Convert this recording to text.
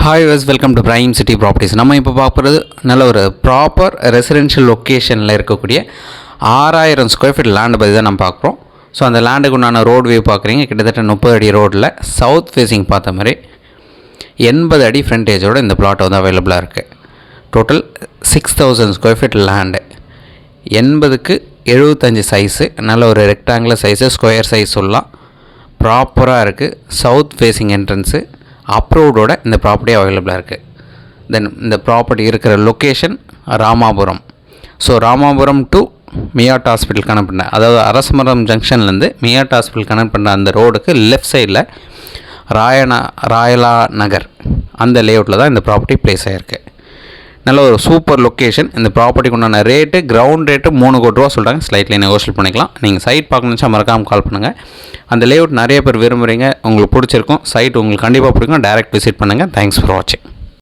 Hi was welcome to prime city properties. நம்ம இப்போ பார்க்குறது நல்ல ஒரு ப்ராப்பர் ரெசிடென்ஷியல் லொக்கேஷனில் இருக்கக்கூடிய 6000 ஸ்கொயர் ஃபீட் லேண்டு பற்றி தான் நம்ம பார்க்குறோம். ஸோ அந்த லேண்டுக்கு உண்டான ரோடு வியூ பார்க்குறீங்க. கிட்டத்தட்ட 30 அடி ரோடில் சவுத் ஃபேஸிங் பார்த்த மாதிரி 80 அடி ஃப்ரண்டேஜோடு இந்த பிளாட் வந்து அவைலபிளாக இருக்குது. டோட்டல் 6000 ஸ்கொயர் ஃபீட் லேண்டு, 80க்கு 75 சைஸு, நல்ல ஒரு ரெக்டாங்குலர் சைஸு, ஸ்கொயர் சைஸ் சொல்லலாம். ப்ராப்பராக இருக்குது. சவுத் ஃபேஸிங் என்ட்ரன்ஸு, அப்ரூவ்டோட இந்த ப்ராப்பர்ட்டி அவைலபிளாக இருக்குது. தென் இந்த ப்ராப்பர்ட்டி இருக்கிற location Ramapuram. So Ramapuram to MIOT hospital connect பண்ண, அதாவது அரசமரம் ஜங்ஷன்லேருந்து மியாட் ஹாஸ்பிட்டல் கனெக்ட் பண்ண அந்த ரோடுக்கு லெஃப்ட் சைடில் ராயலா நகர் அந்த லேஅவுட்டில் தான் இந்த ப்ராப்பர்ட்டி ப்ளேஸ் ஆகிருக்கு. நல்ல ஒரு சூப்பர் லொக்கேஷன். இந்த ப்ராப்பர்ட்டிக்கு உண்டான ரேட்டு, கிரவுண்ட் ரேட்டு 3 கோடி ரூபா சொல்கிறாங்க. ஸ்லைட்லி நெகோஷியேட் பண்ணிக்கலாம். நீங்கள் சைட் பார்க்கணுச்சா மறக்காமல் கால் பண்ணுங்கள். அந்த லேஅவுட் நிறைய பேர் விரும்புகிறீங்க, உங்களுக்கு பிடிச்சிருக்கும். சைட் உங்களுக்கு கண்டிப்பாக பிடிக்கும். டைரக்ட் விசிட் பண்ணுங்கள். தேங்க்ஸ் ஃபார் வாட்சிங்.